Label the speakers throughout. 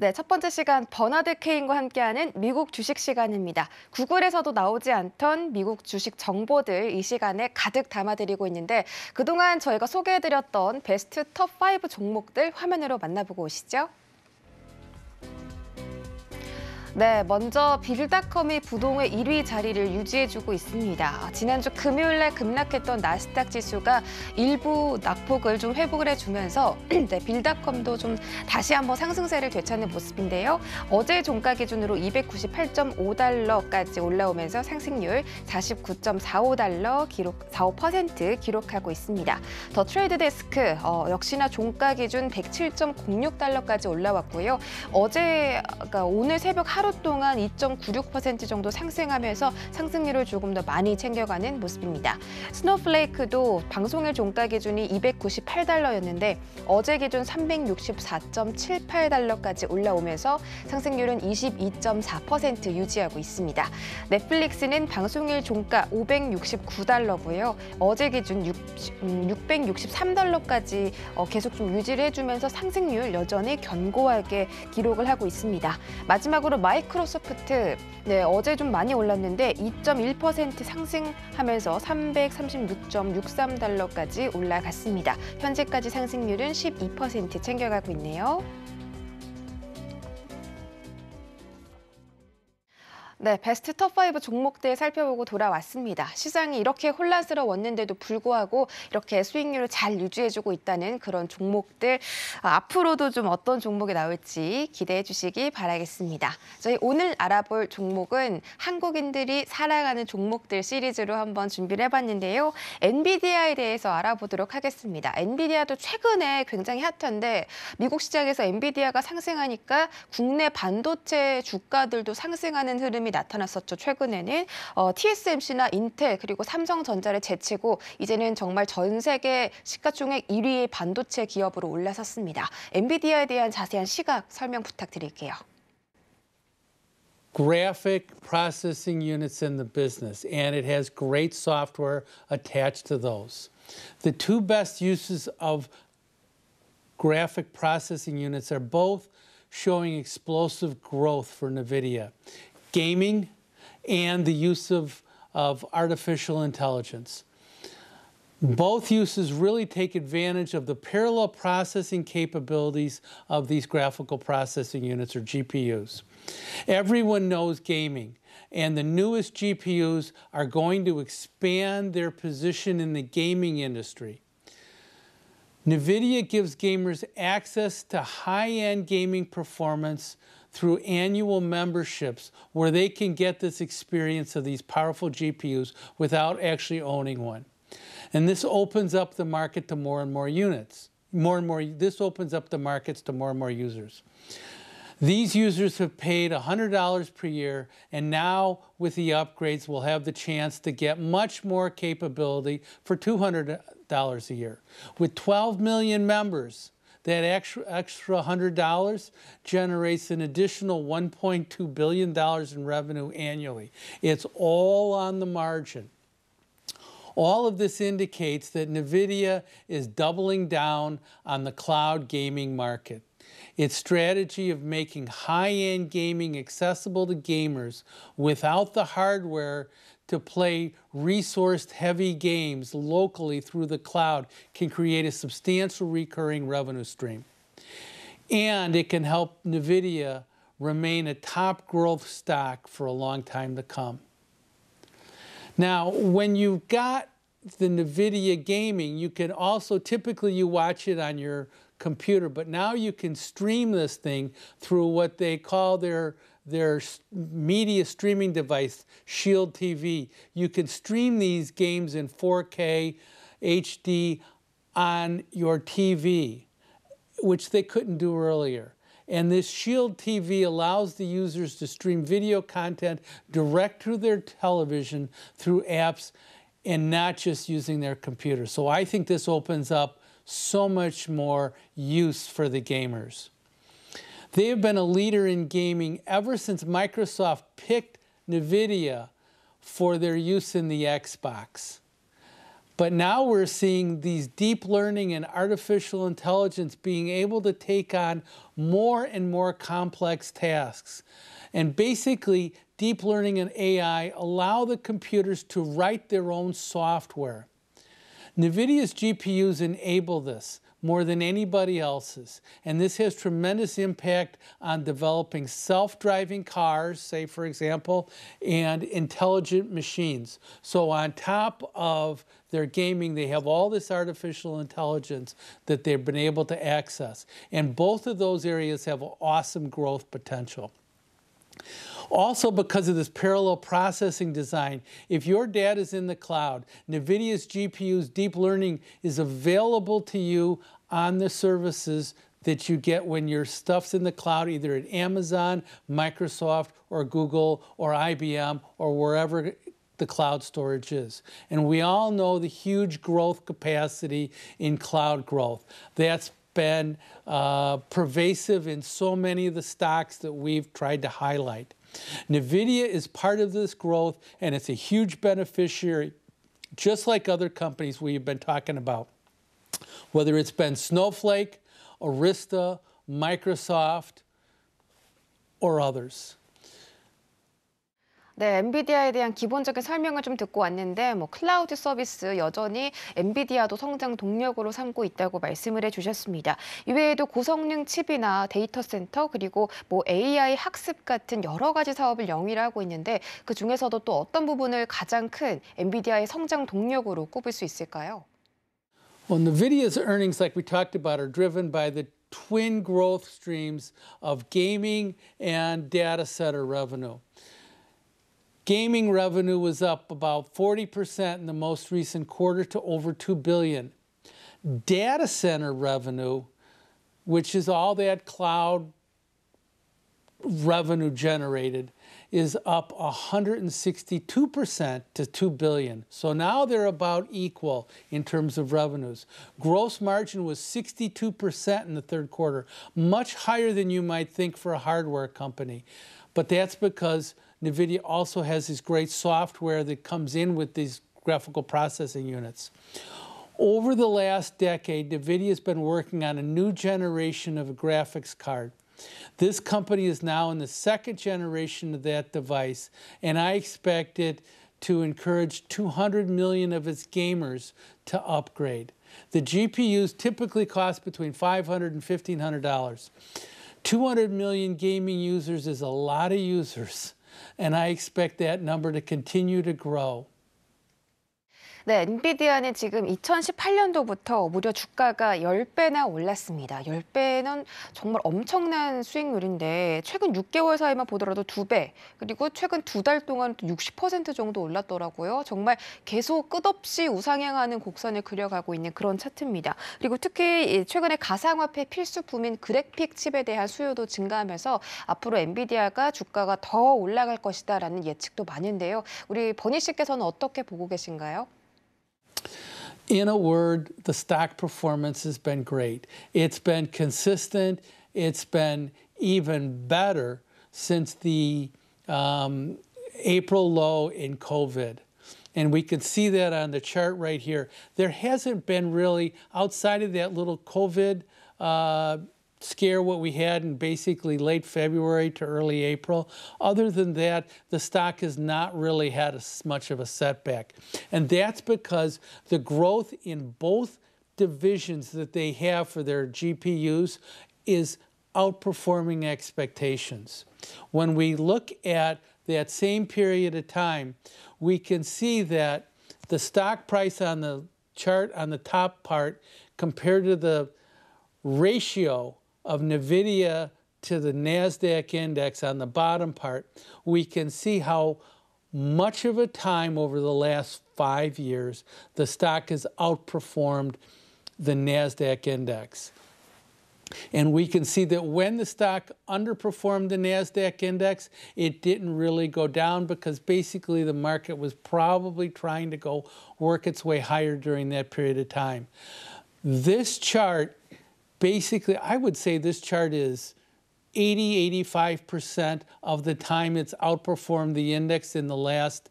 Speaker 1: 네, 첫 번째 시간 버나드 케인과 함께하는 미국 주식 시간입니다. 구글에서도 나오지 않던 미국 주식 정보들 이 시간에 가득 담아드리고 있는데 그동안 저희가 소개해드렸던 베스트 톱 5 종목들 화면으로 만나보고 오시죠. 네, 먼저 빌닷컴이 부동의 1위 자리를 유지해주고 있습니다. 지난주 금요일에 급락했던 나스닥 지수가 일부 낙폭을 좀 회복을 해주면서 네, 빌닷컴도 좀 다시 한번 상승세를 되찾는 모습인데요. 어제 종가 기준으로 298.5달러까지 올라오면서 상승률 49.45달러 45% 기록하고 있습니다. 더 트레이드 데스크 역시나 종가 기준 107.06달러까지 올라왔고요. 그러니까 오늘 새벽 하루 동안 2.96% 정도 상승하면서 상승률을 조금 더 많이 챙겨가는 모습입니다. 스노플레이크도 방송일 종가 기준이 298달러였는데 어제 기준 364.78달러까지 올라오면서 상승률은 22.4% 유지하고 있습니다. 넷플릭스는 방송일 종가 569달러고요. 어제 기준 663달러까지 계속 좀 유지를 해주면서 상승률 여전히 견고하게 기록을 하고 있습니다. 마지막으로 마이크로소프트 어제 좀 많이 올랐는데 2.1% 상승하면서 336.63달러까지 올라갔습니다. 현재까지 상승률은 12% 챙겨가고 있네요. 네, 베스트 톱 5 종목들 살펴보고 돌아왔습니다. 시장이 이렇게 혼란스러웠는데도 불구하고 이렇게 수익률을 잘 유지해주고 있다는 그런 종목들 앞으로도 좀 어떤 종목이 나올지 기대해 주시기 바라겠습니다. 저희 오늘 알아볼 종목은 한국인들이 사랑하는 종목들 시리즈로 한번 준비를 해봤는데요. 엔비디아에 대해서 알아보도록 하겠습니다. 엔비디아도 최근에 굉장히 핫한데 미국 시장에서 엔비디아가 상승하니까 국내 반도체 주가들도 상승하는 흐름이 나타났었죠. 최근에는 TSMC나 인텔 그리고 삼성전자를 제치고 이제는 정말 전 세계 시가총액 1위의 반도체 기업으로 올라섰습니다. 엔비디아에 대한 자세한 시각 설명 부탁드릴게요.
Speaker 2: Graphic processing units in the business, and it has great software attached to those. The two best uses of graphic processing units are both showing explosive growth for Nvidia. Gaming and the use of artificial intelligence. Both uses really take advantage of the parallel processing capabilities of these graphical processing units, or GPUs. Everyone knows gaming, and the newest GPUs are going to expand their position in the gaming industry. Nvidia gives gamers access to high-end gaming performance through annual memberships where they can get this experience of these powerful GPUs without actually owning one. And this opens up the market to more and more units. This opens up the markets to more and more users. These users have paid $100 per year, and now with the upgrades will have the chance to get much more capability for $200 a year. With 12 million members, that extra $100 generates an additional $1.2 billion in revenue annually. It's all on the margin. All of this indicates that Nvidia is doubling down on the cloud gaming market. Its strategy of making high-end gaming accessible to gamers without the hardware to play resource-heavy games locally through the cloud can create a substantial recurring revenue stream. And it can help Nvidia remain a top growth stock for a long time to come. Now, when you've got the Nvidia gaming, you can also, typically you watch it on your computer, but now you can stream this thing through what they call their media streaming device, Shield TV. You can stream these games in 4K HD on your TV, which they couldn't do earlier. And this Shield TV allows the users to stream video content direct to their television through apps and not just using their computer. So I think this opens up so much more use for the gamers. They have been a leader in gaming ever since Microsoft picked Nvidia for their use in the Xbox. But now we're seeing these deep learning and artificial intelligence being able to take on more and more complex tasks. And basically, deep learning and AI allow the computers to write their own software. NVIDIA's GPUs enable this more than anybody else's. And this has tremendous impact on developing self-driving cars, say for example, and intelligent machines. So on top of their gaming, they have all this artificial intelligence that they've been able to access. And both of those areas have awesome growth potential. Also, because of this parallel processing design, if your data is in the cloud, NVIDIA's GPU's deep learning is available to you on the services that you get when your stuff's in the cloud, either at Amazon, Microsoft, or Google, or IBM, or wherever the cloud storage is. And we all know the huge growth capacity in cloud growth. That's been pervasive in so many of the stocks that we've tried to highlight. NVIDIA is part of this growth, and it's a huge beneficiary, just like other companies we've been talking about, whether it's been Snowflake, Arista, Microsoft, or others.
Speaker 1: 네, 엔비디아에 대한 기본적인 설명을 좀 듣고 왔는데 클라우드 서비스 여전히 엔비디아도 성장 동력으로 삼고 있다고 말씀을 해주셨습니다. 이외에도 고성능 칩이나 데이터 센터 그리고 AI 학습 같은 여러 가지 사업을 영위를 하고 있는데 그 중에서도 또 어떤 부분을 가장 큰 엔비디아의 성장 동력으로 꼽을 수 있을까요?
Speaker 2: Well, NVIDIA's earnings, like we talked about, are driven by the twin growth streams of gaming and data center revenue. Gaming revenue was up about 40% in the most recent quarter to over $2 billion. Data center revenue, which is all that cloud revenue generated, is up 162% to $2 billion. So now they're about equal in terms of revenues. Gross margin was 62% in the third quarter, much higher than you might think for a hardware company. But that's because NVIDIA also has this great software that comes in with these graphical processing units. Over the last decade, NVIDIA has been working on a new generation of a graphics card. This company is now in the second generation of that device, and I expect it to encourage 200 million of its gamers to upgrade. The GPUs typically cost between $500 and $1,500. 200 million gaming users is a lot of users, and I expect that number to continue to grow.
Speaker 1: 네, 엔비디아는 지금 2018년도부터 무려 주가가 10배나 올랐습니다. 10배는 정말 엄청난 수익률인데 최근 6개월 사이만 보더라도 2배, 그리고 최근 2달 동안 60% 정도 올랐더라고요. 정말 계속 끝없이 우상향하는 곡선을 그려가고 있는 그런 차트입니다. 그리고 특히 최근에 가상화폐 필수품인 그래픽 칩에 대한 수요도 증가하면서 앞으로 엔비디아가 주가가 더 올라갈 것이다라는 예측도 많은데요. 우리 버니 씨께서는 어떻게 보고 계신가요?
Speaker 2: In a word, the stock performance has been great. It's been consistent. It's been even better since the April low in COVID. And we can see that on the chart right here. There hasn't been really, outside of that little COVID scare what we had in basically late February to early April. Other than that, the stock has not really had much of a setback. And that's because the growth in both divisions that they have for their GPUs is outperforming expectations. When we look at that same period of time, we can see that the stock price on the chart on the top part compared to the ratio of NVIDIA to the NASDAQ index on the bottom part, we can see how much of a time over the last 5 years the stock has outperformed the NASDAQ index. And we can see that when the stock underperformed the NASDAQ index, it didn't really go down because basically the market was probably trying to go work its way higher during that period of time. This chart, basically, I would say this chart is 80–85% of the time it's outperformed the index in the last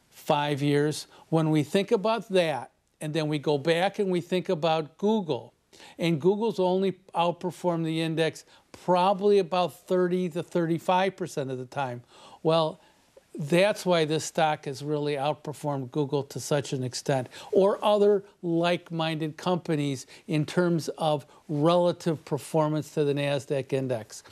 Speaker 2: 5 years. When we think about that And then we go back and we think about Google. And Google's only outperformed the index probably about 30 to 35% of the time. Well, that's why this stock has really outperformed Google to such an extent, or other like-minded companies in terms of relative performance to the NASDAQ index.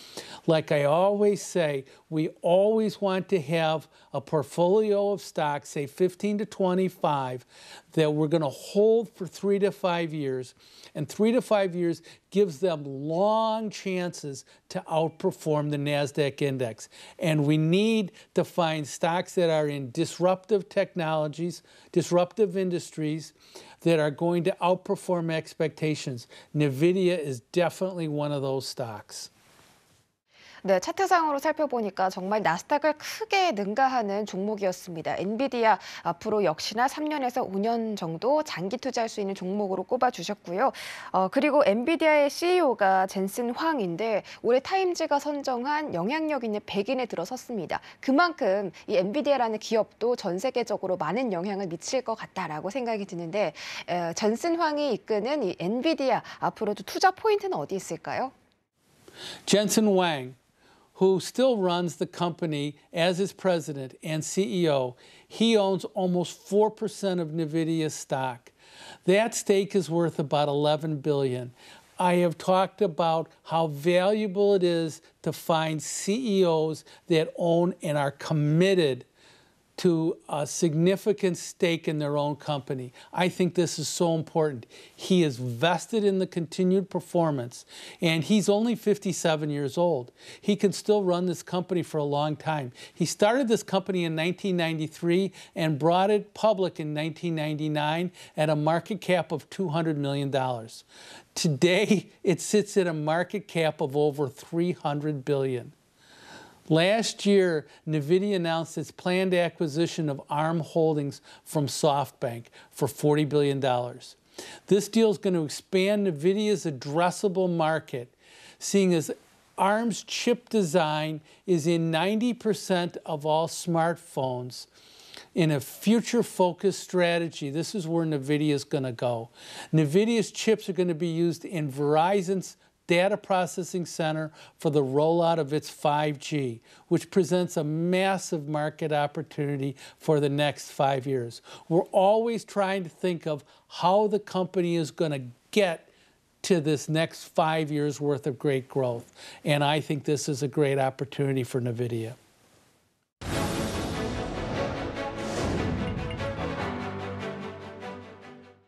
Speaker 2: Like I always say, we always want to have a portfolio of stocks, say 15 to 25, that we're going to hold for 3 to 5 years. And 3 to 5 years gives them long chances to outperform the NASDAQ index. And we need to find stocks that are in disruptive technologies, disruptive industries that are going to outperform expectations. Nvidia is definitely one of those stocks.
Speaker 1: 네, 차트상으로 살펴보니까 정말 나스닥을 크게 능가하는 종목이었습니다. 엔비디아 앞으로 역시나 3년에서 5년 정도 장기 투자할 수 있는 종목으로 꼽아주셨고요. 그리고 엔비디아의 CEO가 젠슨 황인데 올해 타임즈가 선정한 영향력 있는 100인에 들어섰습니다. 그만큼 이 엔비디아라는 기업도 전 세계적으로 많은 영향을 미칠 것 같다라고 생각이 드는데 젠슨 황이 이끄는 이 엔비디아 앞으로도 투자 포인트는 어디 있을까요?
Speaker 2: Jensen Huang, who still runs the company as its president and CEO, he owns almost 4% of Nvidia stock. That stake is worth about $11 billion. I have talked about how valuable it is to find CEOs that own and are committed to a significant stake in their own company. I think this is so important. He is vested in the continued performance, and he's only 57 years old. He can still run this company for a long time. He started this company in 1993 and brought it public in 1999 at a market cap of $200 million. Today, it sits at a market cap of over $300 billion. Last year, Nvidia announced its planned acquisition of ARM Holdings from SoftBank for $40 billion. This deal is going to expand Nvidia's addressable market, seeing as ARM's chip design is in 90% of all smartphones. In a future-focused strategy, this is where Nvidia is going to go. Nvidia's chips are going to be used in Verizon's data processing center for the rollout of its 5G, which presents a massive market opportunity for the next 5 years. We're always trying to think of how the company is going to get to this next 5 years worth of great growth. And I think this is a great opportunity for Nvidia.